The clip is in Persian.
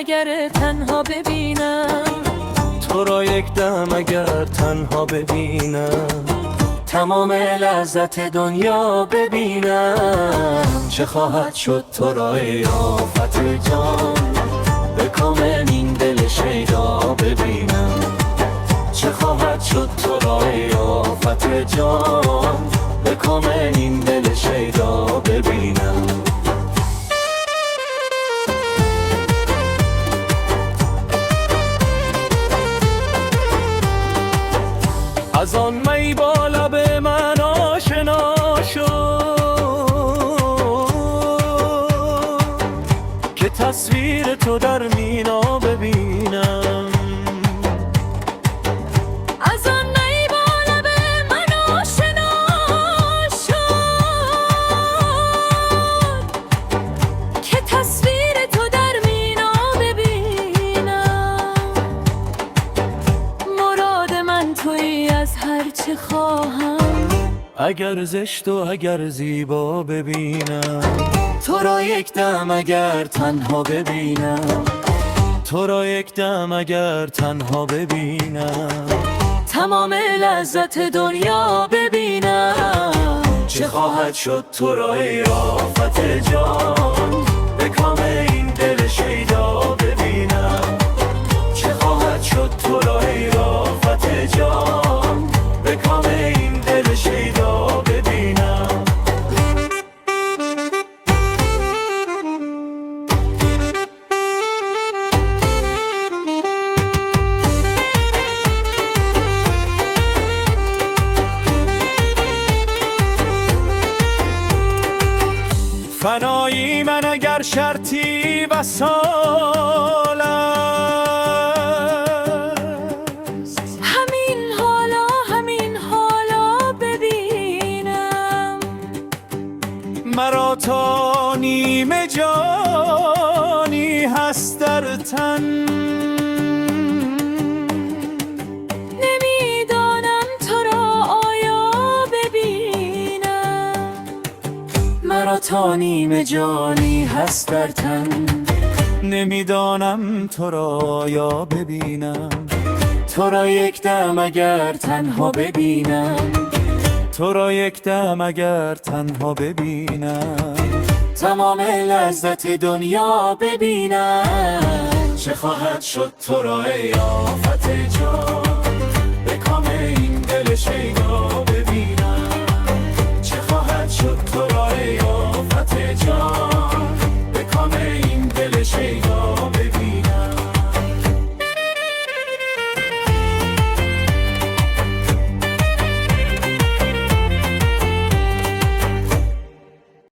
اگر تنها ببینم، تو را یک دم اگر تنها ببینم، تمام لذت دنیا ببینم. چه خواهد شد تو را ای آفت جان، به کامل این دل شیدا ببینم. چه خواهد شد تو را ای آفت جان، به کامل این دل شیدا ببینم. از آن می با لب من آشنا شد که تصویر تو در مینا ببینم. از آن می با لب من آشنا شد که تصویر تو در مینا ببینم. مراد من تویی از هر چه خواهم، اگر زشت و اگر زیبا ببینم. تو را یک دم اگر تنها ببینم، تو را یک دم اگر تنها ببینم، تمام لذت دنیا ببینم. چه خواهد شد تو را ای آفت جان، به کام این دل شیدا ببینم. چه خواهد شد تو را ای آفت جان، به کام این دل شیدا ببینم. فنایی من اگر شرطی وصال است، همین حالا ببینم. مرا تا نیمه جانی هست در تن. نمیدانم تو را آیا ببینم، مرا تا نیمه جانی هست در تن. نمیدانم تو را یا ببینم. تو را یک دم اگر تنها ببینم، تو را یک دم اگر تنها ببینم، تمام لذت دنیا ببینم. چه خواهد شد تو را ای آفت جان، به کام این دل شیدا